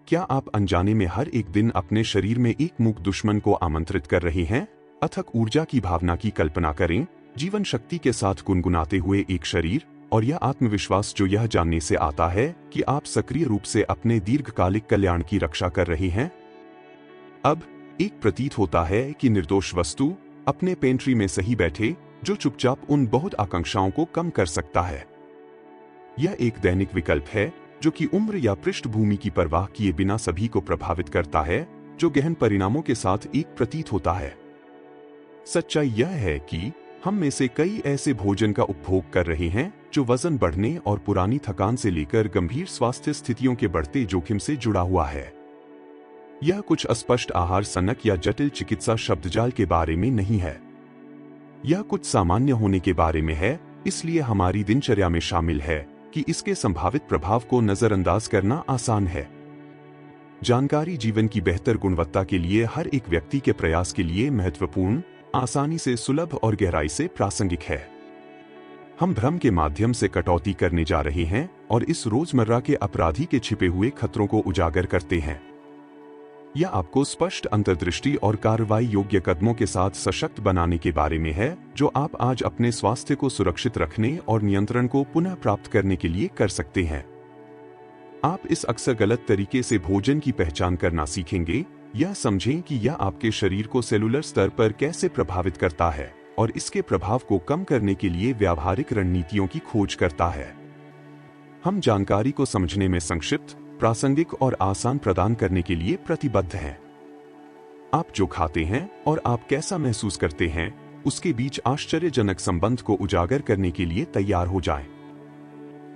क्या आप अनजाने में हर एक दिन अपने शरीर में एक मूक दुश्मन को आमंत्रित कर रहे हैं? अथक ऊर्जा की भावना की कल्पना करें, जीवन शक्ति के साथ गुनगुनाते हुए एक शरीर, और यह आत्मविश्वास जो यह जानने से आता है कि आप सक्रिय रूप से अपने दीर्घकालिक कल्याण की रक्षा कर रहे हैं। अब एक प्रतीत होता है कि निर्दोष वस्तु अपने पेंट्री में सही बैठे, जो चुपचाप उन बहुत आकांक्षाओं को कम कर सकता है। यह एक दैनिक विकल्प है जो कि उम्र या पृष्ठभूमि की परवाह किए बिना सभी को प्रभावित करता है, जो गहन परिणामों के साथ एक प्रतीत होता है। सच्चाई यह है कि हम में से कई ऐसे भोजन का उपभोग कर रहे हैं जो वजन बढ़ने और पुरानी थकान से लेकर गंभीर स्वास्थ्य स्थितियों के बढ़ते जोखिम से जुड़ा हुआ है। यह कुछ अस्पष्ट आहार सनक या जटिल चिकित्सा शब्दजाल के बारे में नहीं है। यह कुछ सामान्य होने के बारे में है, इसलिए हमारी दिनचर्या में शामिल है कि इसके संभावित प्रभाव को नजरअंदाज करना आसान है। जानकारी जीवन की बेहतर गुणवत्ता के लिए हर एक व्यक्ति के प्रयास के लिए महत्वपूर्ण, आसानी से सुलभ और गहराई से प्रासंगिक है। हम भ्रम के माध्यम से कटौती करने जा रहे हैं और इस रोजमर्रा के अपराधी के छिपे हुए खतरों को उजागर करते हैं। यह आपको स्पष्ट अंतर्दृष्टि और कार्रवाई योग्य कदमों के साथ सशक्त बनाने के बारे में है, जो आप आज अपने स्वास्थ्य को सुरक्षित रखने और नियंत्रण को पुनः प्राप्त करने के लिए कर सकते हैं। आप इस अक्सर गलत तरीके से भोजन की पहचान करना सीखेंगे। यह समझें कि यह आपके शरीर को सेलुलर स्तर पर कैसे प्रभावित करता है और इसके प्रभाव को कम करने के लिए व्यावहारिक रणनीतियों की खोज करता है। हम जानकारी को समझने में संक्षिप्त, प्रासंगिक और आसान प्रदान करने के लिए प्रतिबद्ध हैं। आप जो खाते हैं और आप कैसा महसूस करते हैं, उसके बीच आश्चर्यजनक संबंध को उजागर करने के लिए तैयार हो जाएं।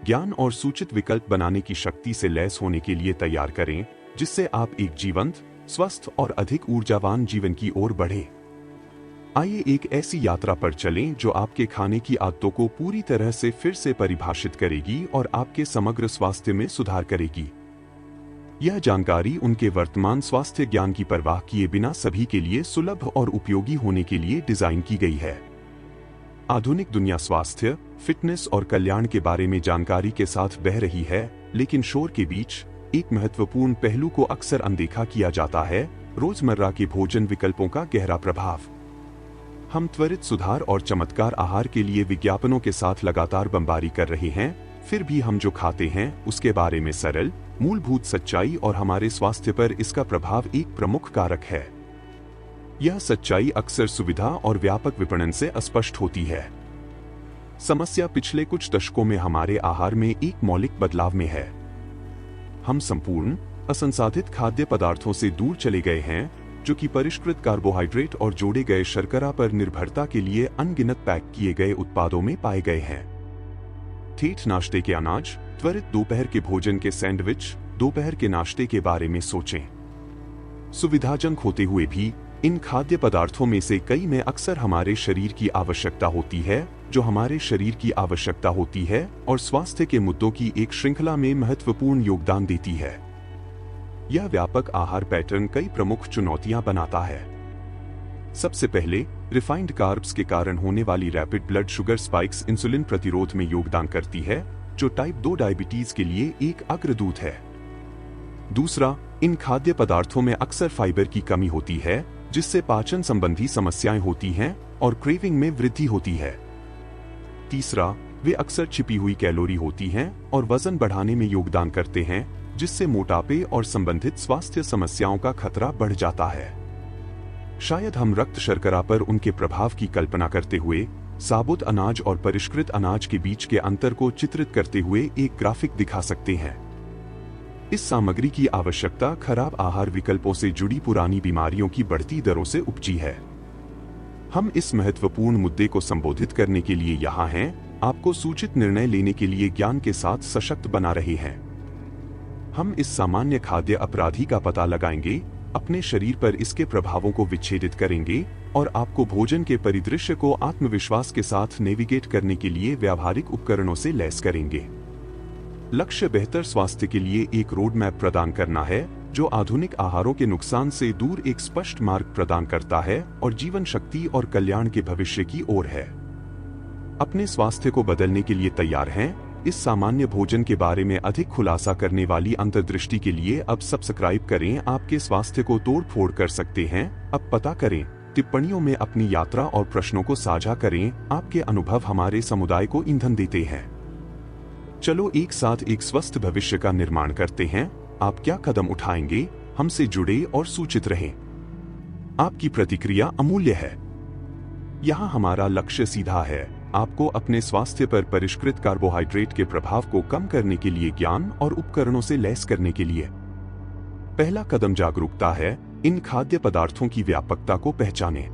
ज्ञान और सूचित विकल्प बनाने की शक्ति से लैस होने के लिए तैयार करें, जिससे आप एक जीवंत, स्वस्थ और अधिक ऊर्जावान जीवन की ओर बढ़े। आइए एक ऐसी यात्रा पर चलें जो आपके खाने की आदतों को पूरी तरह से फिर से परिभाषित करेगी और आपके समग्र स्वास्थ्य में सुधार करेगी। यह जानकारी उनके वर्तमान स्वास्थ्य ज्ञान की परवाह किए बिना सभी के लिए सुलभ और उपयोगी होने के लिए डिजाइन की गई है। आधुनिक दुनिया स्वास्थ्य, फिटनेस और कल्याण के बारे में जानकारी के साथ बह रही है, लेकिन शोर के बीच एक महत्वपूर्ण पहलू को अक्सर अनदेखा किया जाता है: रोजमर्रा के भोजन विकल्पों का गहरा प्रभाव। हम त्वरित सुधार और चमत्कार आहार के लिए विज्ञापनों के साथ लगातार बमबारी कर रहे हैं, फिर भी हम जो खाते हैं उसके बारे में सरल, मूलभूत सच्चाई और हमारे स्वास्थ्य पर इसका प्रभाव एक प्रमुख कारक है। यह सच्चाई अक्सर सुविधा और व्यापक विपणन से अस्पष्ट होती है। समस्या पिछले कुछ दशकों में हमारे आहार में एक मौलिक बदलाव में है। हम संपूर्ण, असंसाधित खाद्य पदार्थों से दूर चले गए हैं, जो कि परिष्कृत कार्बोहाइड्रेट और जोड़े गए शर्करा पर निर्भरता के लिए अनगिनत पैक किए गए उत्पादों में पाए गए हैं। ठेठ नाश्ते के अनाज, त्वरित दोपहर के भोजन के सैंडविच, दोपहर के नाश्ते के बारे में सोचें। सुविधाजनक होते हुए भी इन खाद्य पदार्थों में से कई में अक्सर हमारे शरीर की आवश्यकता होती है, जो हमारे शरीर की आवश्यकता होती है और स्वास्थ्य के मुद्दों की एक श्रृंखला में महत्वपूर्ण योगदान देती है। यह व्यापक आहार पैटर्न कई प्रमुख चुनौतियां बनाता है। सबसे पहले, रिफाइंड कार्ब्स के कारण होने वाली rapid blood sugar spikes insulin प्रतिरोध में योगदान करती है, जो टाइप 2 डायबिटीज के लिए एक अग्रदूत है। दूसरा, इन खाद्य पदार्थों में अक्सर फाइबर की कमी होती है, जिससे पाचन संबंधी समस्याएं होती हैं और क्रेविंग में वृद्धि होती है। तीसरा, वे अक्सर छिपी हुई कैलोरी होती हैं और वजन बढ़ाने में योगदान करते हैं, जिससे मोटापे और संबंधित स्वास्थ्य समस्याओं का खतरा बढ़ जाता है। शायद हम रक्त शर्करा पर उनके प्रभाव की कल्पना करते हुए साबुत अनाज और परिष्कृत अनाज के बीच के अंतर को चित्रित करते हुए एक ग्राफिक दिखा सकते हैं। इस सामग्री की आवश्यकता खराब आहार विकल्पों से जुड़ी पुरानी बीमारियों की बढ़ती दरों से उपजी है। हम इस महत्वपूर्ण मुद्दे को संबोधित करने के लिए यहाँ हैं, आपको सूचित निर्णय लेने के लिए ज्ञान के साथ सशक्त बना रहे हैं। हम इस सामान्य खाद्य अपराधी का पता लगाएंगे, अपने शरीर पर इसके प्रभावों को विच्छेदित करेंगे और आपको भोजन के परिदृश्य को आत्मविश्वास के साथ नेविगेट करने के लिए व्यावहारिक उपकरणों से लैस करेंगे। लक्ष्य बेहतर स्वास्थ्य के लिए एक रोड मैप प्रदान करना है, जो आधुनिक आहारों के नुकसान से दूर एक स्पष्ट मार्ग प्रदान करता है और जीवन शक्ति और कल्याण के भविष्य की ओर है। अपने स्वास्थ्य को बदलने के लिए तैयार हैं? इस सामान्य भोजन के बारे में अधिक खुलासा करने वाली अंतर्दृष्टि के लिए अब सब्सक्राइब करें। आपके स्वास्थ्य को तोड़ फोड़ कर सकते हैं। अब पता करें। टिप्पणियों में अपनी यात्रा और प्रश्नों को साझा करें। आपके अनुभव हमारे समुदाय को ईंधन देते हैं। चलो एक साथ एक स्वस्थ भविष्य का निर्माण करते हैं। आप क्या कदम उठाएंगे? हमसे जुड़े और सूचित रहें। आपकी प्रतिक्रिया अमूल्य है। यहाँ हमारा लक्ष्य सीधा है, आपको अपने स्वास्थ्य पर परिष्कृत कार्बोहाइड्रेट के प्रभाव को कम करने के लिए ज्ञान और उपकरणों से लैस करने के लिए। पहला कदम जागरूकता है। इन खाद्य पदार्थों की व्यापकता को पहचानें।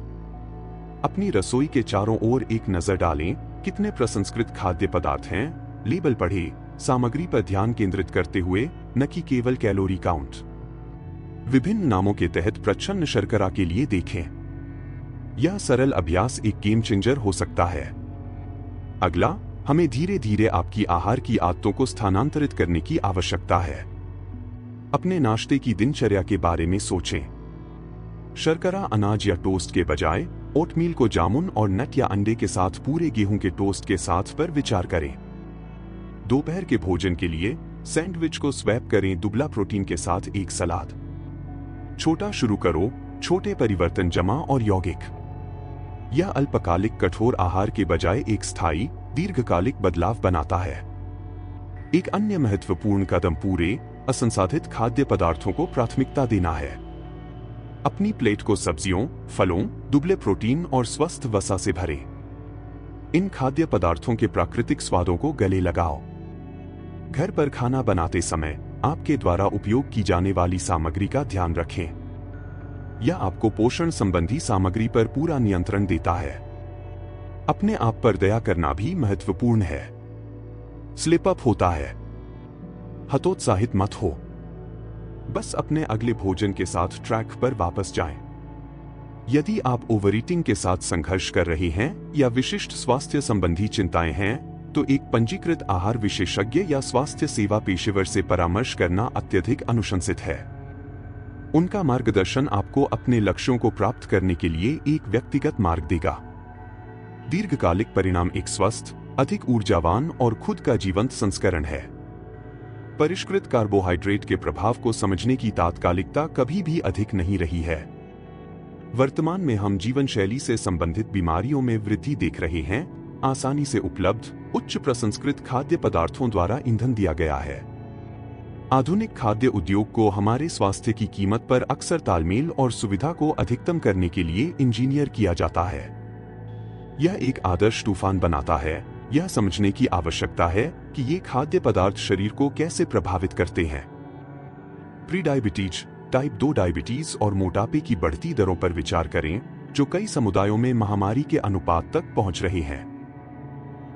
अपनी रसोई के चारों ओर एक नजर डालें। कितने प्रसंस्कृत खाद्य पदार्थ हैं? लेबल पढ़ें। सामग्री पर ध्यान केंद्रित करते हुए, न कि केवल कैलोरी काउंट। विभिन्न नामों के तहत प्रच्छन्न शर्करा के लिए देखें। यह सरल अभ्यास एक गेम चेंजर हो सकता है। अगला, हमें धीरे धीरे आपकी आहार की आदतों को स्थानांतरित करने की आवश्यकता है। अपने नाश्ते की दिनचर्या के बारे में सोचें। शर्करा अनाज या टोस्ट के बजाय ओटमील को जामुन और नट या अंडे के साथ पूरे गेहूं के टोस्ट के साथ पर विचार करें। दोपहर के भोजन के लिए सैंडविच को स्वैप करें, दुबला प्रोटीन के साथ एक सलाद। छोटा शुरू करो, छोटे परिवर्तन जमा और यौगिक। यह अल्पकालिक कठोर आहार के बजाय एक स्थायी, दीर्घकालिक बदलाव बनाता है। एक अन्य महत्वपूर्ण कदम पूरे, असंसाधित खाद्य पदार्थों को प्राथमिकता देना है। अपनी प्लेट को सब्जियों, फलों, दुबले प्रोटीन और स्वस्थ वसा से भरें। इन खाद्य पदार्थों के प्राकृतिक स्वादों को गले लगाओ। घर पर खाना बनाते समय आपके द्वारा उपयोग की जाने वाली सामग्री का ध्यान रखें। यह आपको पोषण संबंधी सामग्री पर पूरा नियंत्रण देता है। अपने आप पर दया करना भी महत्वपूर्ण है। स्लिप अप होता है, हतोत्साहित मत हो। बस अपने अगले भोजन के साथ ट्रैक पर वापस जाएं। यदि आप ओवरईटिंग के साथ संघर्ष कर रहे हैं या विशिष्ट स्वास्थ्य संबंधी चिंताएं हैं, तो एक पंजीकृत आहार विशेषज्ञ या स्वास्थ्य सेवा पेशेवर से परामर्श करना अत्यधिक अनुशंसित है। उनका मार्गदर्शन आपको अपने लक्ष्यों को प्राप्त करने के लिए एक व्यक्तिगत मार्ग देगा। दीर्घकालिक परिणाम एक स्वस्थ, अधिक ऊर्जावान और खुद का जीवंत संस्करण है। परिष्कृत कार्बोहाइड्रेट के प्रभाव को समझने की तात्कालिकता कभी भी अधिक नहीं रही है। वर्तमान में हम जीवन शैली से संबंधित बीमारियों में वृद्धि देख रहे हैं। आसानी से उपलब्ध, उच्च प्रसंस्कृत खाद्य पदार्थों द्वारा ईंधन दिया गया है। आधुनिक खाद्य उद्योग को हमारे स्वास्थ्य की कीमत पर अक्सर तालमेल और सुविधा को अधिकतम करने के लिए इंजीनियर किया जाता है। यह एक आदर्श तूफान बनाता है। यह समझने की आवश्यकता है कि ये खाद्य पदार्थ शरीर को कैसे प्रभावित करते हैं। प्री डायबिटीज, टाइप 2 डायबिटीज और मोटापे की बढ़ती दरों पर विचार करें, जो कई समुदायों में महामारी के अनुपात तक पहुंच रहे हैं।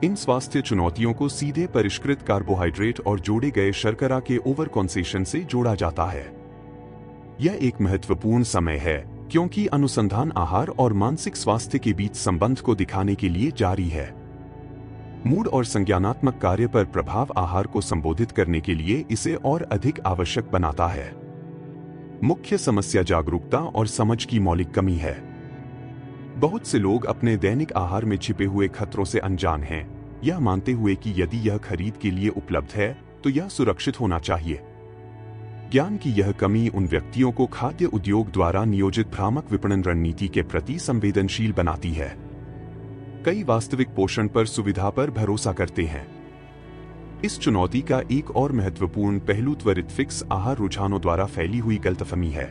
इन स्वास्थ्य चुनौतियों को सीधे परिष्कृत कार्बोहाइड्रेट और जोड़े गए शर्करा के ओवर कंजम्पशन से जोड़ा जाता है। यह एक महत्वपूर्ण समय है, क्योंकि अनुसंधान आहार और मानसिक स्वास्थ्य के बीच संबंध को दिखाने के लिए जारी है। मूड और संज्ञानात्मक कार्य पर प्रभाव आहार को संबोधित करने के लिए इसे और अधिक आवश्यक बनाता है। मुख्य समस्या जागरूकता और समझ की मौलिक कमी है। बहुत से लोग अपने दैनिक आहार में छिपे हुए खतरों से अनजान हैं, यह मानते हुए कि यदि यह खरीद के लिए उपलब्ध है तो यह सुरक्षित होना चाहिए। ज्ञान की यह कमी उन व्यक्तियों को खाद्य उद्योग द्वारा नियोजित भ्रामक विपणन रणनीति के प्रति संवेदनशील बनाती है। कई वास्तविक पोषण पर सुविधा पर भरोसा करते हैं। इस चुनौती का एक और महत्वपूर्ण पहलू त्वरित फिक्स आहार रुझानों द्वारा फैली हुई गलतफहमी है।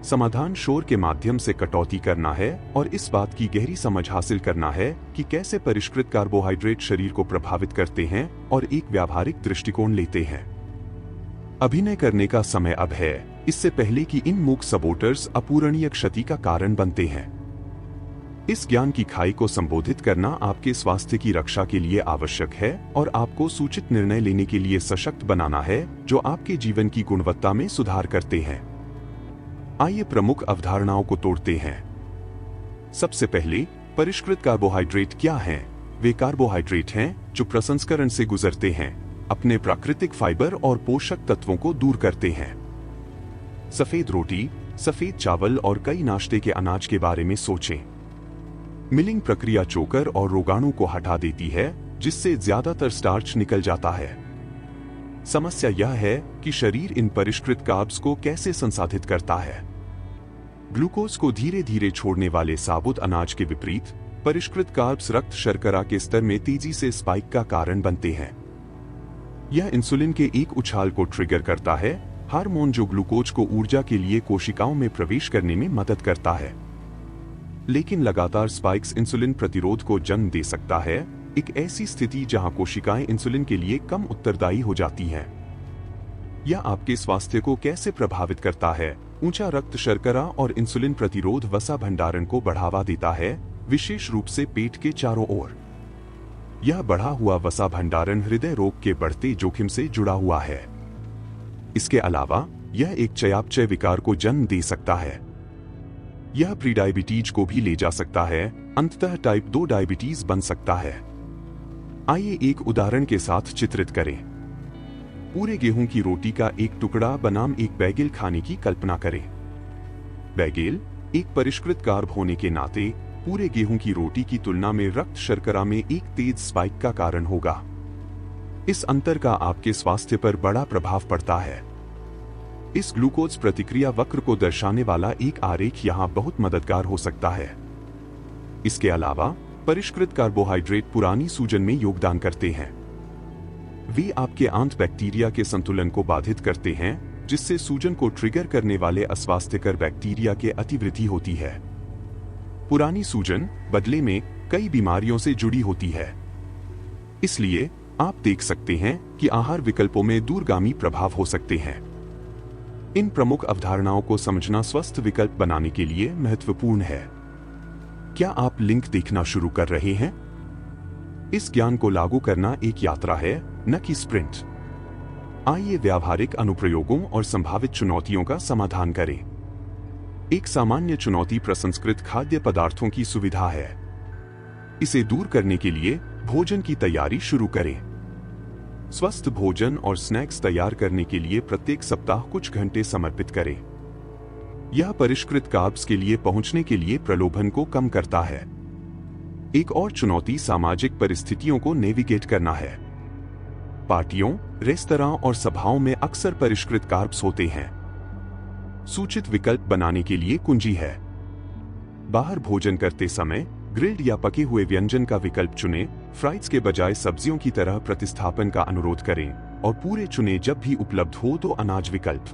समाधान शोर के माध्यम से कटौती करना है और इस बात की गहरी समझ हासिल करना है कि कैसे परिष्कृत कार्बोहाइड्रेट शरीर को प्रभावित करते हैं और एक व्यावहारिक दृष्टिकोण लेते हैं। अभिनय करने का समय अब है, इससे पहले कि इन मूक सबोटर्स अपूरणीय क्षति का कारण बनते हैं। इस ज्ञान की खाई को संबोधित करना आपके स्वास्थ्य की रक्षा के लिए आवश्यक है और आपको सूचित निर्णय लेने के लिए सशक्त बनाना है, जो आपके जीवन की गुणवत्ता में सुधार करते हैं। आइए प्रमुख अवधारणाओं को तोड़ते हैं। सबसे पहले, परिष्कृत कार्बोहाइड्रेट क्या हैं? वे कार्बोहाइड्रेट हैं जो प्रसंस्करण से गुजरते हैं, अपने प्राकृतिक फाइबर और पोषक तत्वों को दूर करते हैं। सफेद रोटी, सफेद चावल और कई नाश्ते के अनाज के बारे में सोचें। मिलिंग प्रक्रिया चोकर और रोगाणु को हटा देती है, जिससे ज्यादातर स्टार्च निकल जाता है। समस्या यह है कि शरीर इन परिष्कृत कार्ब्स को कैसे संसाधित करता है। ग्लूकोज को धीरे धीरे छोड़ने वाले साबुत अनाज के विपरीत परिष्कृत कार्ब्स रक्त शर्करा के स्तर में तेजी से स्पाइक का कारण बनते हैं। यह इंसुलिन के एक उछाल को ट्रिगर करता है, हार्मोन जो ग्लूकोज को ऊर्जा के लिए कोशिकाओं में प्रवेश करने में मदद करता है। लेकिन लगातार स्पाइक्स इंसुलिन प्रतिरोध को जन्म दे सकता है, एक ऐसी स्थिति जहां कोशिकाएं इंसुलिन के लिए कम उत्तरदायी हो जाती हैं। यह आपके स्वास्थ्य को कैसे प्रभावित करता है? ऊंचा रक्त शर्करा और इंसुलिन प्रतिरोध वसा भंडारण को बढ़ावा देता है, विशेष रूप से पेट के चारों ओर। यह बढ़ा हुआ वसा भंडारण हृदय रोग के बढ़ते जोखिम से जुड़ा हुआ है। इसके अलावा यह एक चयापचय विकार को जन्म दे सकता है। यह प्रीडायबिटीज को भी ले जा सकता है, अंततः टाइप 2 डायबिटीज बन सकता है। आइए एक उदाहरण के साथ चित्रित करें। पूरे गेहूं की रोटी का एक टुकड़ा बनाम एक बैगेल खाने की कल्पना करें। बैगेल एक परिष्कृत कार्ब होने के नाते पूरे गेहूं की रोटी की तुलना में रक्त शर्करा में एक तेज स्पाइक का कारण होगा। इस अंतर का आपके स्वास्थ्य पर बड़ा प्रभाव पड़ता है। इस ग्लूकोज प्रतिक्रिया वक्र को दर्शाने वाला एक आरेख यहां बहुत मददगार हो सकता है। इसके अलावा परिष्कृत कार्बोहाइड्रेट पुरानी सूजन में योगदान करते हैं। वे आपके आंत बैक्टीरिया के संतुलन को बाधित करते हैं, जिससे सूजन को ट्रिगर करने वाले अस्वास्थ्यकर बैक्टीरिया के अतिवृद्धि होती है। पुरानी सूजन बदले में कई बीमारियों से जुड़ी होती है। इसलिए आप देख सकते हैं कि आहार विकल्पों में दूरगामी प्रभाव हो सकते हैं। इन प्रमुख अवधारणाओं को समझना स्वस्थ विकल्प बनाने के लिए महत्वपूर्ण है। क्या आप लिंक देखना शुरू कर रहे हैं? इस ज्ञान को लागू करना एक यात्रा है, न कि स्प्रिंट। आइए व्यावहारिक अनुप्रयोगों और संभावित चुनौतियों का समाधान करें। एक सामान्य चुनौती प्रसंस्कृत खाद्य पदार्थों की सुविधा है। इसे दूर करने के लिए भोजन की तैयारी शुरू करें। स्वस्थ भोजन और स्नैक्स तैयार करने के लिए प्रत्येक सप्ताह कुछ घंटे समर्पित करें। यह परिष्कृत कार्ब्स के लिए पहुंचने के लिए प्रलोभन को कम करता है। एक और चुनौती सामाजिक परिस्थितियों को नेविगेट करना है। पार्टियों, रेस्तरां और सभाओं में अक्सर परिष्कृत कार्ब्स होते हैं। सूचित विकल्प बनाने के लिए कुंजी है। बाहर भोजन करते समय ग्रिल्ड या पके हुए व्यंजन का विकल्प चुनें, फ्राइज के बजाय सब्जियों की तरह प्रतिस्थापन का अनुरोध करें और पूरे चुनें जब भी उपलब्ध हो तो अनाज विकल्प।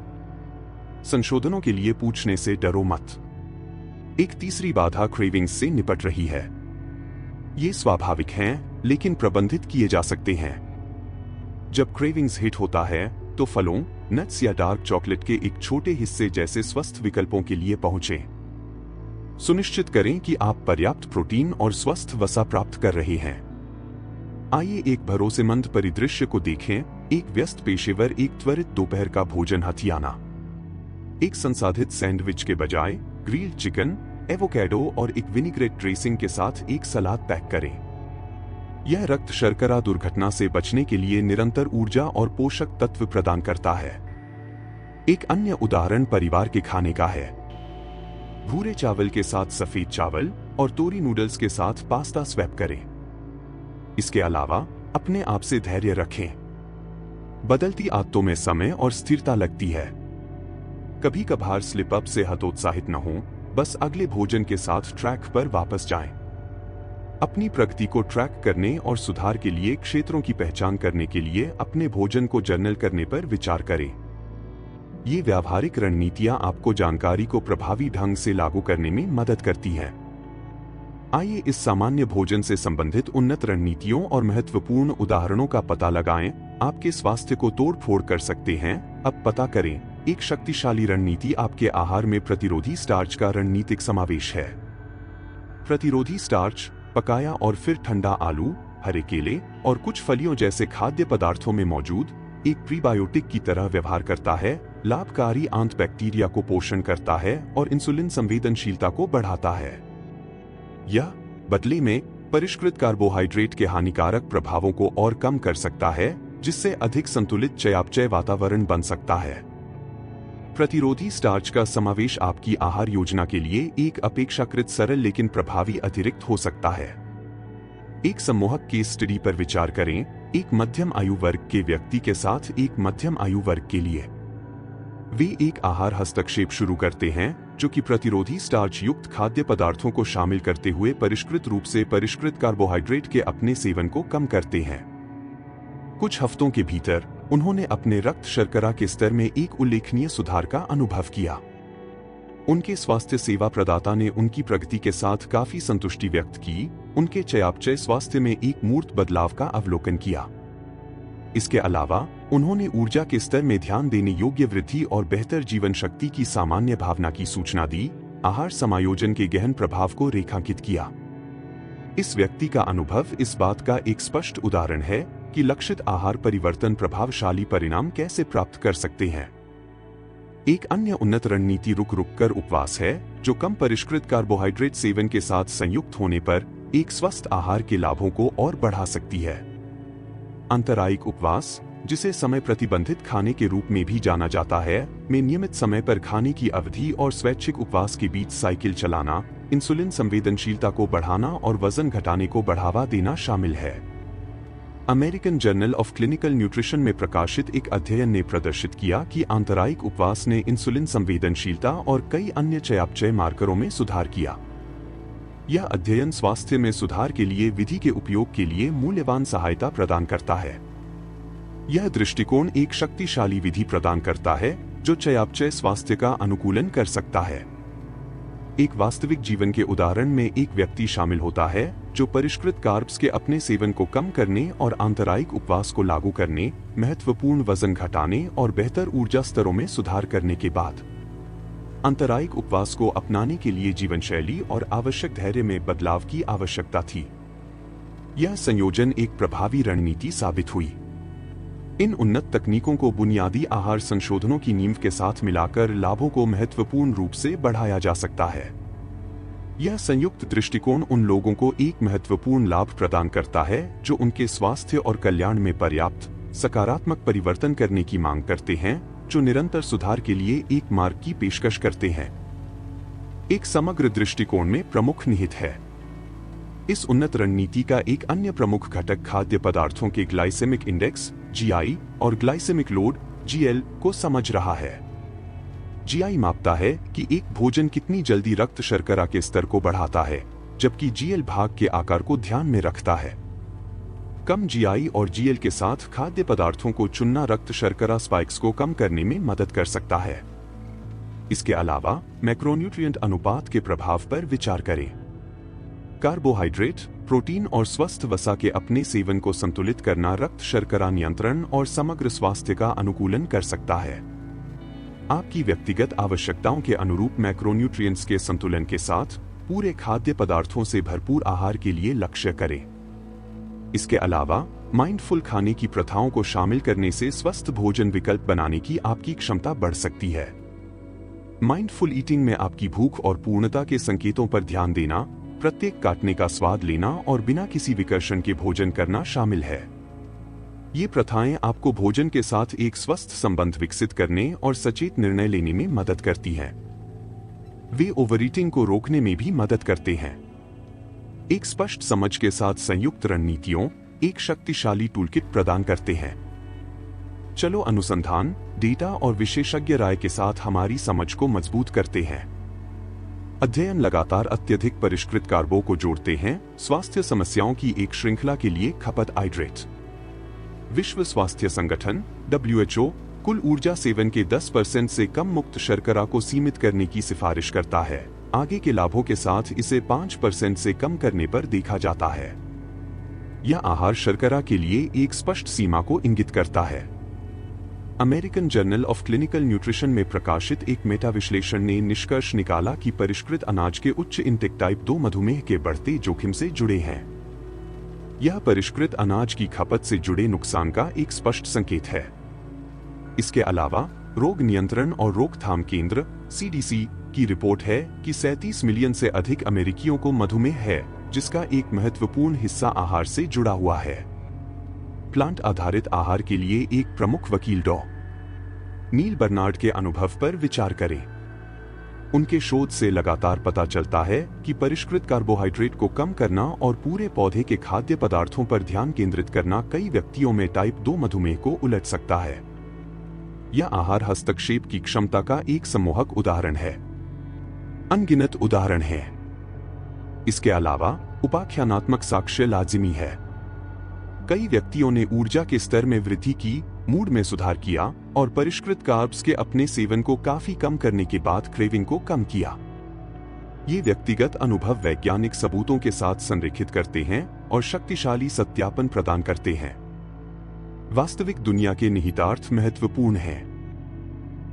संशोधनों के लिए पूछने से डरो मत। एक तीसरी बाधा क्रेविंग्स से निपट रही है। ये स्वाभाविक हैं, लेकिन प्रबंधित किए जा सकते हैं। जब क्रेविंग्स हिट होता है तो फलों, नट्स या डार्क चॉकलेट के एक छोटे हिस्से जैसे स्वस्थ विकल्पों के लिए पहुंचें। सुनिश्चित करें कि आप पर्याप्त प्रोटीन और स्वस्थ वसा प्राप्त कर रहे हैं। आइए एक भरोसेमंद परिदृश्य को देखें। एक व्यस्त पेशेवर एक त्वरित दोपहर का भोजन हथियाना। एक संसाधित सैंडविच के बजाय ग्रिल्ड चिकन, एवोकाडो और एक विनिग्रेट ड्रेसिंग के साथ एक सलाद पैक करें। यह रक्त शर्करा दुर्घटना से बचने के लिए निरंतर ऊर्जा और पोषक तत्व प्रदान करता है। एक अन्य उदाहरण परिवार के खाने का है। भूरे चावल के साथ सफेद चावल और तोरी नूडल्स के साथ पास्ता स्वैप करें। इसके अलावा अपने आप से धैर्य रखें। बदलती आदतों में समय और स्थिरता लगती है। कभी कभार स्लिप अप से हतोत्साहित न हो, बस अगले भोजन के साथ ट्रैक पर वापस जाएं। अपनी प्रगति को ट्रैक करने और सुधार के लिए क्षेत्रों की पहचान करने के लिए अपने भोजन को जर्नल करने पर विचार करें। ये व्यावहारिक रणनीतियां आपको जानकारी को प्रभावी ढंग से लागू करने में मदद करती हैं। आइए इस सामान्य भोजन से संबंधित उन्नत रणनीतियों और महत्वपूर्ण उदाहरणों का पता लगाएं। आपके स्वास्थ्य को तोड़-फोड़ कर सकते हैं। अब पता करें। एक शक्तिशाली रणनीति आपके आहार में प्रतिरोधी स्टार्च का रणनीतिक समावेश है। प्रतिरोधी स्टार्च पकाया और फिर ठंडा आलू, हरे केले और कुछ फलियों जैसे खाद्य पदार्थों में मौजूद एक प्रीबायोटिक की तरह व्यवहार करता है, लाभकारी आंत बैक्टीरिया को पोषण करता है और इंसुलिन संवेदनशीलता को बढ़ाता है। यह बदले में परिष्कृत कार्बोहाइड्रेट के हानिकारक प्रभावों को और कम कर सकता है, जिससे अधिक संतुलित चयापचय वातावरण बन सकता है। प्रतिरोधी स्टार्च का समावेश आपकी आहार योजना के लिए एक अपेक्षाकृत सरल लेकिन प्रभावी अतिरिक्त हो सकता है। एक सम्मोहक केस स्टडी पर विचार करें, एक मध्यम आयु वर्ग के व्यक्ति के साथ एक मध्यम आयु वर्ग के लिए। वे एक आहार हस्तक्षेप शुरू करते हैं जो कि प्रतिरोधी स्टार्च युक्त खाद्य पदार्थों को शामिल करते हुए परिष्कृत रूप से परिष्कृत कार्बोहाइड्रेट के अपने सेवन को कम करते हैं। कुछ हफ्तों के भीतर उन्होंने अपने रक्त शर्करा के स्तर में एक उल्लेखनीय सुधार का अनुभव किया। उनके स्वास्थ्य सेवा प्रदाता ने उनकी प्रगति के साथ काफी संतुष्टि व्यक्त की, उनके चयापचय स्वास्थ्य में एक मूर्त बदलाव का अवलोकन किया। इसके अलावा उन्होंने ऊर्जा के स्तर में ध्यान देने योग्य वृद्धि और बेहतर जीवन शक्ति की सामान्य भावना की सूचना दी, आहार समायोजन के गहन प्रभाव को रेखांकित किया। इस व्यक्ति का अनुभव इस बात का एक स्पष्ट उदाहरण है कि लक्षित आहार परिवर्तन प्रभावशाली परिणाम कैसे प्राप्त कर सकते हैं। एक अन्य उन्नत रणनीति रुक रुक कर उपवास है, जो कम परिष्कृत कार्बोहाइड्रेट सेवन के साथ संयुक्त होने पर एक स्वस्थ आहार के लाभों को और बढ़ा सकती है। अंतरायिक उपवास, जिसे समय प्रतिबंधित खाने के रूप में भी जाना जाता है, में नियमित समय पर खाने की अवधि और स्वैच्छिक उपवास के बीच साइकिल चलाना, इंसुलिन संवेदनशीलता को बढ़ाना और वजन घटाने को बढ़ावा देना शामिल है। American journal of clinical nutrition में प्रकाशित एक अध्ययन ने प्रदर्शित किया कि आंतरायिक उपवास ने इंसुलिन संवेदनशीलता और कई अन्य चयापचय मार्करों में सुधार किया। यह अध्ययन स्वास्थ्य में सुधार के लिए विधि के उपयोग के लिए मूल्यवान सहायता प्रदान करता है। यह दृष्टिकोण एक शक्तिशाली विधि प्रदान करता है जो चयापचय स्वास्थ्य का अनुकूलन कर सकता है। एक वास्तविक जीवन के उदाहरण में एक व्यक्ति शामिल होता है जो परिष्कृत कार्ब्स के अपने सेवन को कम करने और आंतरायिक उपवास को लागू करने, महत्वपूर्ण वजन घटाने और बेहतर ऊर्जा स्तरों में सुधार करने के बाद आंतरायिक उपवास को अपनाने के लिए जीवनशैली और आवश्यक धैर्य में बदलाव की आवश्यकता थी। यह संयोजन एक प्रभावी रणनीति साबित हुई। इन उन्नत तकनीकों को बुनियादी आहार संशोधनों की नींव के साथ मिलाकर लाभों को महत्वपूर्ण रूप से बढ़ाया जा सकता है। यह संयुक्त दृष्टिकोण उन लोगों को एक महत्वपूर्ण लाभ प्रदान करता है जो उनके स्वास्थ्य और कल्याण में पर्याप्त सकारात्मक परिवर्तन करने की मांग करते हैं, जो निरंतर सुधार के लिए एक मार्ग की पेशकश करते हैं। एक समग्र दृष्टिकोण में प्रमुख निहित है। इस उन्नत रणनीति का एक अन्य प्रमुख घटक खाद्य पदार्थों के ग्लाइसेमिक इंडेक्स (GI) और ग्लाइसेमिक लोड (GL) को समझ रहा है। GI मापता है कि एक भोजन कितनी जल्दी रक्त शर्करा के स्तर को बढ़ाता है, जबकि GL भाग के आकार को ध्यान में रखता है। कम GI और GL के साथ खाद्य पदार्थों को चुनना रक्त शर्करा स्पाइक्स को कम करने में मदद कर सकता है। इसके अलावा मैक्रोन्यूट्रिएंट अनुपात के प्रभाव पर विचार करें। कार्बोहाइड्रेट, प्रोटीन और स्वस्थ वसा के अपने सेवन को संतुलित करना रक्त शर्करा नियंत्रण और समग्र स्वास्थ्य का अनुकूलन कर सकता है। आपकी व्यक्तिगत आवश्यकताओं के अनुरूप मैक्रोन्यूट्रिएंट्स के संतुलन के साथ पूरे खाद्य पदार्थों से भरपूर आहार के लिए लक्ष्य करें। इसके अलावा माइंडफुल खाने की प्रथाओं को शामिल करने से स्वस्थ भोजन विकल्प बनाने की आपकी क्षमता बढ़ सकती है। माइंडफुल ईटिंग में आपकी भूख और पूर्णता के संकेतों पर ध्यान देना, प्रत्येक काटने का स्वाद लेना और बिना किसी विकर्षण के भोजन करना शामिल है। ये प्रथाएं आपको भोजन के साथ एक स्वस्थ संबंध विकसित करने और सचेत निर्णय लेने में मदद करती हैं। वे ओवरईटिंग को रोकने में भी मदद करते हैं। एक स्पष्ट समझ के साथ संयुक्त रणनीतियों एक शक्तिशाली टूलकिट प्रदान करते हैं। चलो अनुसंधान, डेटा और विशेषज्ञ राय के साथ हमारी समझ को मजबूत करते हैं। अध्ययन लगातार अत्यधिक परिष्कृत कार्बों को जोड़ते हैं, स्वास्थ्य समस्याओं की एक श्रृंखला के लिए खपत हाइड्रेट। विश्व स्वास्थ्य संगठन WHO कुल ऊर्जा सेवन के 10% से कम मुक्त शर्करा को सीमित करने की सिफारिश करता है। आगे के लाभों के साथ इसे 5% से कम करने पर देखा जाता है। यह आहार शर्करा के लिए एक स्पष्ट सीमा को इंगित करता है। American journal of clinical nutrition में प्रकाशित एक मेटा विश्लेषण ने निष्कर्ष निकाला कि परिष्कृत अनाज के उच्च इंटेक टाइप 2 मधुमेह के बढ़ते जोखिम से जुड़े हैं। यह परिष्कृत अनाज की खपत से जुड़े नुकसान का एक स्पष्ट संकेत है। इसके अलावा रोग नियंत्रण और रोकथाम केंद्र CDC की रिपोर्ट है कि 37 मिलियन से अधिक अमेरिकियों को मधुमेह है, जिसका एक महत्वपूर्ण हिस्सा आहार से जुड़ा हुआ है। प्लांट आधारित आहार के लिए एक प्रमुख वकील डॉ. नील बर्नार्ड के अनुभव पर विचार करें। उनके शोध से लगातार पता चलता है कि परिष्कृत कार्बोहाइड्रेट को कम करना और पूरे पौधे के खाद्य पदार्थों पर ध्यान केंद्रित करना कई व्यक्तियों में टाइप 2 मधुमेह को उलट सकता है। यह आहार हस्तक्षेप की क्षमता का एक सम्मोहक उदाहरण है। अनगिनत उदाहरण हैं। इसके अलावा उपाख्यानात्मक साक्ष्य लाजिमी है। कई व्यक्तियों ने ऊर्जा के स्तर में वृद्धि की, मूड में सुधार किया और परिष्कृत कार्ब्स के अपने सेवन को काफी कम करने के बाद क्रेविंग को कम किया। ये व्यक्तिगत अनुभव वैज्ञानिक सबूतों के साथ संरेखित करते हैं और शक्तिशाली सत्यापन प्रदान करते हैं। वास्तविक दुनिया के निहितार्थ महत्वपूर्ण हैं।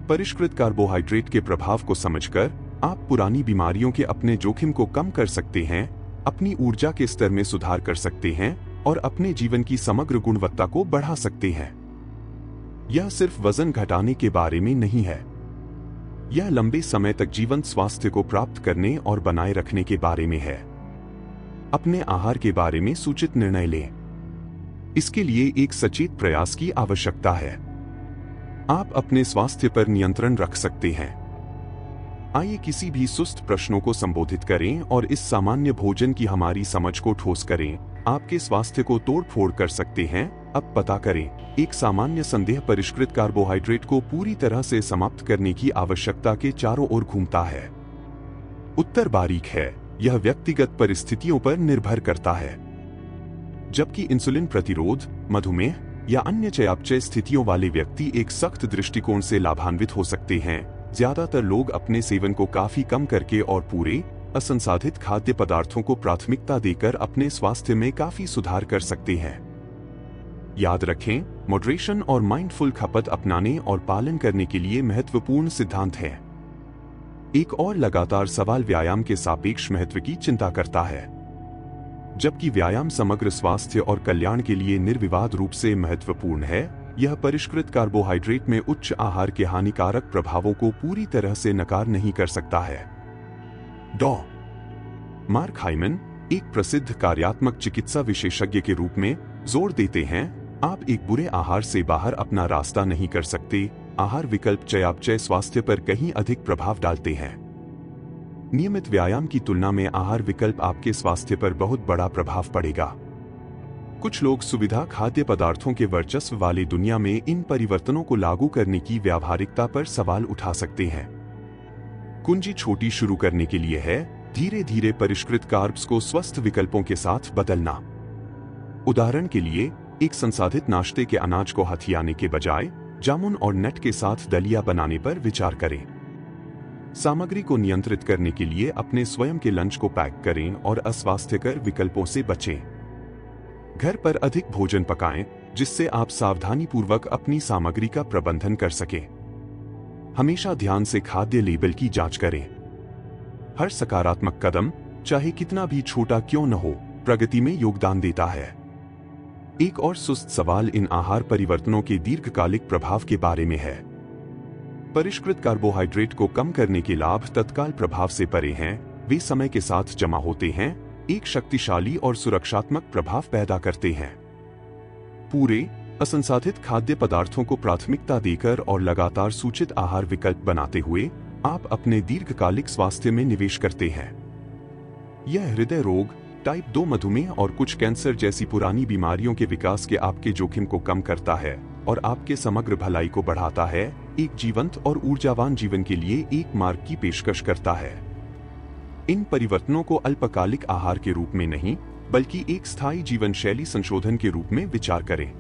परिष्कृत कार्बोहाइड्रेट के प्रभाव को समझकर आप पुरानी बीमारियों के अपने जोखिम को कम कर सकते हैं, अपनी ऊर्जा के स्तर में सुधार कर सकते हैं और अपने जीवन की समग्र गुणवत्ता को बढ़ा सकते हैं। यह सिर्फ वजन घटाने के बारे में नहीं है। यह लंबे समय तक जीवंत स्वास्थ्य को प्राप्त करने और बनाए रखने के बारे में है। अपने आहार के बारे में सूचित निर्णय लें। इसके लिए एक सचेत प्रयास की आवश्यकता है। आप अपने स्वास्थ्य पर नियंत्रण रख सकते हैं। आइए किसी भी सुस्त प्रश्नों को संबोधित करें और इस सामान्य भोजन की हमारी समझ को ठोस करें। आपके स्वास्थ्य को तोड़-फोड़ कर सकते हैं। अब पता करें। एक सामान्य संदेह परिष्कृत कार्बोहाइड्रेट को पूरी तरह से समाप्त करने की आवश्यकता के चारों ओर घूमता है। उत्तर बारीक है। यह व्यक्तिगत परिस्थितियों पर निर्भर करता है। जबकि इंसुलिन प्रतिरोध, मधुमेह या अन्य चयापचय स्थितियों वाले व्यक्ति एक सख्त दृष्टिकोण से लाभान्वित हो सकते हैं, ज्यादातर लोग अपने सेवन को काफी कम करके और पूरे असंसाधित खाद्य पदार्थों को प्राथमिकता देकर अपने स्वास्थ्य में काफी सुधार कर सकते हैं। याद रखें, मॉडरेशन और माइंडफुल खपत अपनाने और पालन करने के लिए महत्वपूर्ण सिद्धांत है। एक और लगातार सवाल व्यायाम के सापेक्ष महत्व की चिंता करता है। जबकि व्यायाम समग्र स्वास्थ्य और कल्याण के लिए निर्विवाद रूप से महत्वपूर्ण है, यह परिष्कृत कार्बोहाइड्रेट में उच्च आहार के हानिकारक प्रभावों को पूरी तरह से नकार नहीं कर सकता है। डॉ. मार्क हाइमन, एक प्रसिद्ध कार्यात्मक चिकित्सा विशेषज्ञ के रूप में, जोर देते हैं, आप एक बुरे आहार से बाहर अपना रास्ता नहीं कर सकते। आहार विकल्प चयापचय स्वास्थ्य पर कहीं अधिक प्रभाव डालते हैं। नियमित व्यायाम की तुलना में आहार विकल्प आपके स्वास्थ्य पर बहुत बड़ा प्रभाव पड़ेगा। कुछ लोग सुविधा खाद्य पदार्थों के वर्चस्व वाली दुनिया में इन परिवर्तनों को लागू करने की व्यावहारिकता पर सवाल उठा सकते हैं। कुंजी छोटी शुरू करने के लिए है, धीरे धीरे परिष्कृत कार्ब्स को स्वस्थ विकल्पों के साथ बदलना। उदाहरण के लिए, एक संसाधित नाश्ते के अनाज को हथियाने के बजाय जामुन और नट के साथ दलिया बनाने पर विचार करें। सामग्री को नियंत्रित करने के लिए अपने स्वयं के लंच को पैक करें और अस्वास्थ्यकर विकल्पों से बचें। घर पर अधिक भोजन पकाएं, जिससे आप सावधानीपूर्वक अपनी सामग्री का प्रबंधन कर सकें। हमेशा ध्यान से खाद्य लेबल की जांच करें। हर सकारात्मक कदम, चाहे कितना भी छोटा क्यों न हो, प्रगति में योगदान देता है। एक और सुस्त सवाल इन आहार परिवर्तनों के दीर्घकालिक प्रभाव के बारे में है। परिष्कृत कार्बोहाइड्रेट को कम करने के लाभ तत्काल प्रभाव से परे हैं, वे समय के साथ जमा होते हैं, एक शक्तिशाली और सुरक्षात्मक प्रभाव पैदा करते हैं। पूरे असंसाधित खाद्य पदार्थों को प्राथमिकता देकर और लगातार सूचित आहार विकल्प बनाते हुए आप अपने दीर्घकालिक स्वास्थ्य में निवेश करते हैं। यह हृदय रोग, टाइप 2 मधुमेह और कुछ कैंसर जैसी पुरानी बीमारियों के विकास के आपके जोखिम को कम करता है और आपके समग्र भलाई को बढ़ाता है, एक जीवंत और ऊर्जावान जीवन के लिए एक मार्ग की पेशकश करता है। इन परिवर्तनों को अल्पकालिक आहार के रूप में नहीं, बल्कि एक स्थायी जीवन शैली संशोधन के रूप में विचार करें।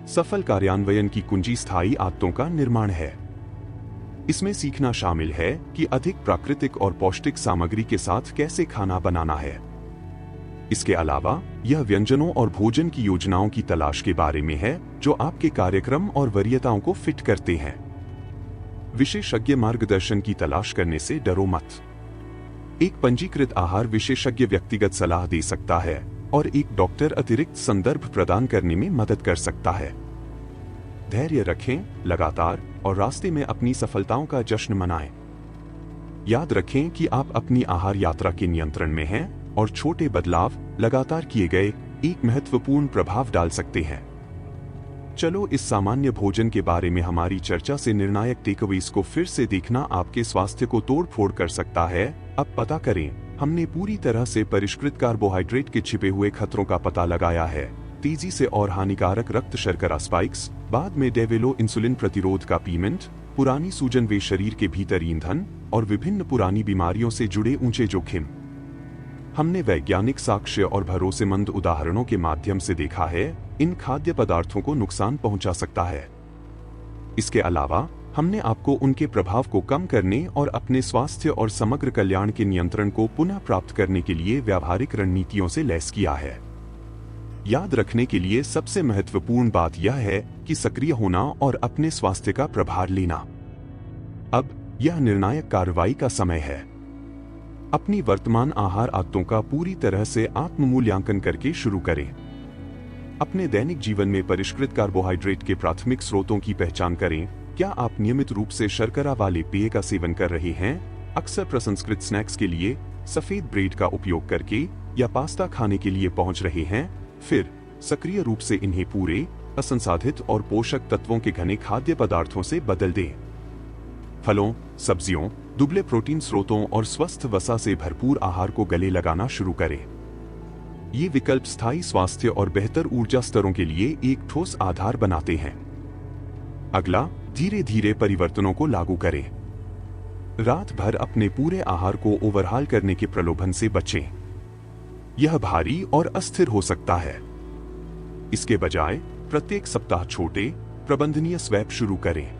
सफल कार्यान्वयन की कुंजी स्थायी आदतों का निर्माण है। इसमें सीखना शामिल है कि अधिक प्राकृतिक और पौष्टिक सामग्री के साथ कैसे खाना बनाना है। इसके अलावा यह व्यंजनों और भोजन की योजनाओं की तलाश के बारे में है जो आपके कार्यक्रम और वरीयताओं को फिट करते हैं। विशेषज्ञ मार्गदर्शन की तलाश करने से डरो मत। एक पंजीकृत आहार विशेषज्ञ व्यक्तिगत सलाह दे सकता है और एक डॉक्टर अतिरिक्त संदर्भ प्रदान करने में मदद कर सकता है। धैर्य रखें, लगातार और रास्ते में अपनी सफलताओं का जश्न मनाएं। याद रखें कि आप अपनी आहार यात्रा के नियंत्रण में हैं और छोटे बदलाव लगातार किए गए एक महत्वपूर्ण प्रभाव डाल सकते हैं। चलो इस सामान्य भोजन के बारे में हमारी चर्चा से निर्णायक टेकअवेज को फिर से देखना आपके स्वास्थ्य को तोड़-फोड़ कर सकता है। अब पता करें, हमने पूरी तरह से परिष्कृत कार्बोहाइड्रेट के छिपे हुए खतरों का पता लगाया है। तेजी से और हानिकारक रक्त शर्करा स्पाइक्स, बाद में डेवेलो इंसुलिन प्रतिरोध का पीमेंट, पुरानी सूजन वे शरीर के भीतर ईंधन और विभिन्न पुरानी बीमारियों से जुड़े ऊंचे जोखिम। हमने वैज्ञानिक साक्ष्य और भरोसेमंद उदाहरणों के माध्यम से देखा है इन खाद्य पदार्थों को नुकसान पहुंचा सकता है। इसके अलावा हमने आपको उनके प्रभाव को कम करने और अपने स्वास्थ्य और समग्र कल्याण के नियंत्रण को पुनः प्राप्त करने के लिए व्यावहारिक रणनीतियों से लैस किया है। याद रखने के लिए सबसे महत्वपूर्ण बात यह है कि सक्रिय होना और अपने स्वास्थ्य का प्रभार लेना। अब यह निर्णायक कार्रवाई का समय है। अपनी वर्तमान आहार आदतों का पूरी तरह से आत्म मूल्यांकन करके शुरू करें। अपने दैनिक जीवन में परिष्कृत कार्बोहाइड्रेट के प्राथमिक स्रोतों की पहचान करें। क्या आप नियमित रूप से शर्करा वाले पेय का सेवन कर रहे हैं, अक्सर प्रसंस्कृत स्नैक्स के लिए सफेद ब्रेड का उपयोग करके या पास्ता खाने के लिए पहुंच रहे हैं? फिर सक्रिय रूप से इन्हें पूरे, असंसाधित और पोषक तत्वों के घने खाद्य पदार्थों से बदल दें। फलों, सब्जियों, दुबले प्रोटीन स्रोतों और स्वस्थ वसा से भरपूर आहार को गले लगाना शुरू करें। ये विकल्प स्थायी स्वास्थ्य और बेहतर ऊर्जा स्तरों के लिए एक ठोस आधार बनाते हैं। अगला, धीरे धीरे परिवर्तनों को लागू करें। रात भर अपने पूरे आहार को ओवरहाल करने के प्रलोभन से बचें। यह भारी और अस्थिर हो सकता है। इसके बजाय प्रत्येक सप्ताह छोटे, प्रबंधनीय स्वैप शुरू करें।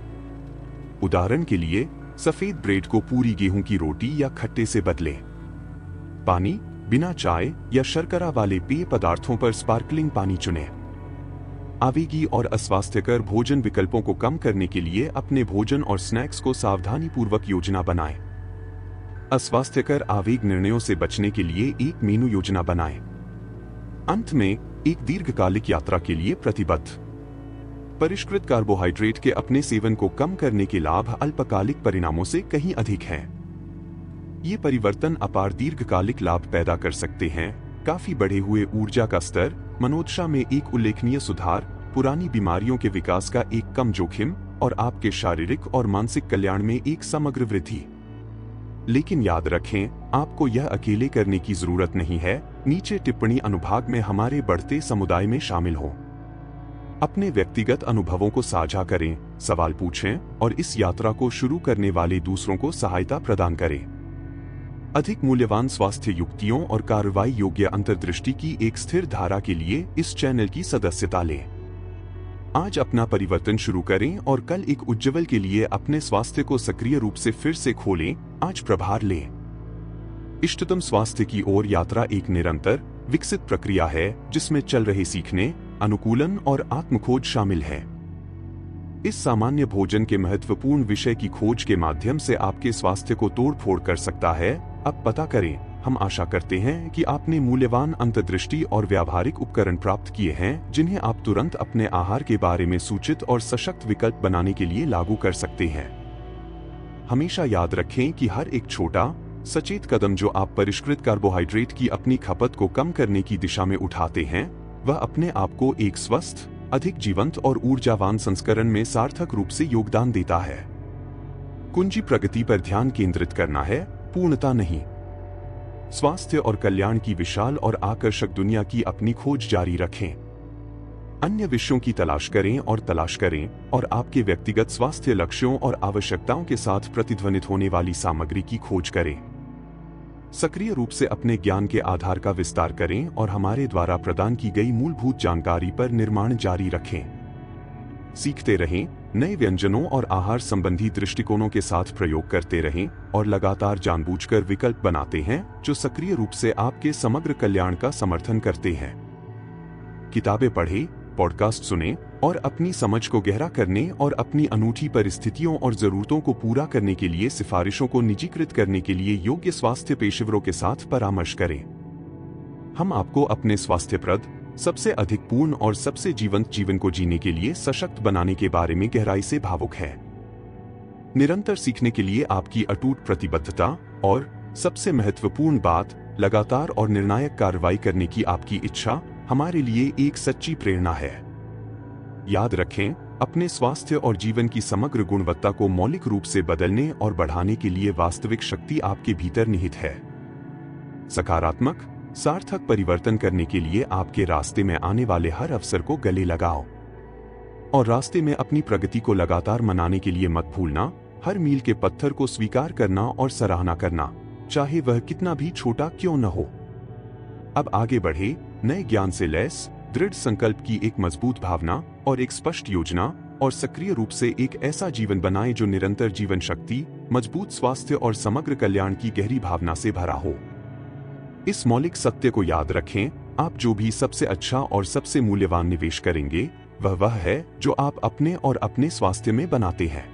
उदाहरण के लिए, सफेद ब्रेड को पूरी गेहूं की रोटी या खट्टे से बदलें। पानी, बिना चाय या शर्करा वाले पेय पदार्थों पर स्पार्कलिंग पानी चुनें। आवेगी और अस्वास्थ्यकर भोजन विकल्पों को कम करने के लिए अपने भोजन और स्नैक्स को सावधानीपूर्वक योजना बनाएं। अस्वास्थ्यकर आवेग निर्णयों से बचने के लिए एक मेनू योजना बनाएं। अंत में, एक दीर्घकालिक यात्रा के लिए प्रतिबद्ध। परिष्कृत कार्बोहाइड्रेट के अपने सेवन को कम करने के लाभ अल्पकालिक परिणामों से कहीं अधिक हैं। ये परिवर्तन अपार दीर्घकालिक लाभ पैदा कर सकते हैं। काफी बढ़े हुए ऊर्जा का स्तर, मनोदशा में एक उल्लेखनीय सुधार, पुरानी बीमारियों के विकास का एक कम जोखिम और आपके शारीरिक और मानसिक कल्याण में एक समग्र वृद्धि। लेकिन याद रखें, आपको यह अकेले करने की जरूरत नहीं है। नीचे टिप्पणी अनुभाग में हमारे बढ़ते समुदाय में शामिल हों। अपने व्यक्तिगत अनुभवों को साझा करें, सवाल पूछें और इस यात्रा को शुरू करने वाले दूसरों को सहायता प्रदान करें। अधिक मूल्यवान स्वास्थ्य युक्तियों और कार्रवाई योग्य अंतर्दृष्टि की एक स्थिर धारा के लिए इस चैनल की सदस्यता लें। आज अपना परिवर्तन शुरू करें और कल एक उज्ज्वल के लिए अपने स्वास्थ्य को सक्रिय रूप से फिर से खोलें। आज प्रभार लें। इष्टतम स्वास्थ्य की ओर यात्रा एक निरंतर, विकसित प्रक्रिया है जिसमें चल रहे सीखने, अनुकूलन और आत्मखोज शामिल है। इस सामान्य भोजन के महत्वपूर्ण विषय की खोज के माध्यम से आपके स्वास्थ्य को तोड़-फोड़ कर सकता है। अब पता करें। हम आशा करते हैं कि आपने मूल्यवान अंतर्दृष्टि और व्यावहारिक उपकरण प्राप्त किए हैं जिन्हें आप तुरंत अपने आहार के बारे में सूचित और सशक्त विकल्प बनाने के लिए लागू कर सकते हैं। हमेशा याद रखें कि हर एक छोटा, सचेत कदम जो आप परिष्कृत कार्बोहाइड्रेट की अपनी खपत को कम करने की दिशा में उठाते हैं, वह अपने आप को एक स्वस्थ, अधिक जीवंत और ऊर्जावान संस्करण में सार्थक रूप से योगदान देता है। कुंजी प्रगति पर ध्यान केंद्रित करना है, पूर्णता नहीं। स्वास्थ्य और कल्याण की विशाल और आकर्षक दुनिया की अपनी खोज जारी रखें। अन्य विषयों की तलाश करें और आपके व्यक्तिगत स्वास्थ्य लक्ष्यों और आवश्यकताओं के साथ प्रतिध्वनित होने वाली सामग्री की खोज करें। सक्रिय रूप से अपने ज्ञान के आधार का विस्तार करें और हमारे द्वारा प्रदान की गई मूलभूत जानकारी पर निर्माण जारी रखें। सीखते रहें, नए व्यंजनों और आहार संबंधी दृष्टिकोणों के साथ प्रयोग करते रहें और लगातार जानबूझकर विकल्प बनाते हैं जो सक्रिय रूप से आपके समग्र कल्याण का समर्थन करते हैं। किताबें पढ़ें, पॉडकास्ट सुनें और अपनी समझ को गहरा करने और अपनी अनूठी परिस्थितियों और जरूरतों को पूरा करने के लिए सिफारिशों को निजीकृत करने के लिए योग्य स्वास्थ्य पेशेवरों के साथ परामर्श करें। हम आपको अपने स्वास्थ्यप्रद, सबसे अधिक पूर्ण और सबसे जीवंत जीवन को जीने के लिए सशक्त बनाने के बारे में गहराई से भावुक हैं। निरंतर सीखने के लिए आपकी अटूट प्रतिबद्धता और सबसे महत्वपूर्ण बात, लगातार और निर्णायक कार्रवाई करने की आपकी इच्छा हमारे लिए एक सच्ची प्रेरणा है। याद रखें, अपने स्वास्थ्य और जीवन की समग्र गुणवत्ता को मौलिक रूप से बदलने और बढ़ाने के लिए वास्तविक शक्ति आपके भीतर निहित है। सकारात्मक, सार्थक परिवर्तन करने के लिए आपके रास्ते में आने वाले हर अवसर को गले लगाओ और रास्ते में अपनी प्रगति को लगातार मनाने के लिए मत भूलना। हर मील के पत्थर को स्वीकार करना और सराहना करना, चाहे वह कितना भी छोटा क्यों न हो। अब आगे बढ़े, नए ज्ञान से लैस, दृढ़ संकल्प की एक मजबूत भावना और एक स्पष्ट योजना और सक्रिय रूप से एक ऐसा जीवन बनाएं जो निरंतर जीवन शक्ति, मजबूत स्वास्थ्य और समग्र कल्याण की गहरी भावना से भरा हो। इस मौलिक सत्य को याद रखें, आप जो भी सबसे अच्छा और सबसे मूल्यवान निवेश करेंगे, वह है जो आप अपने और अपने स्वास्थ्य में बनाते हैं।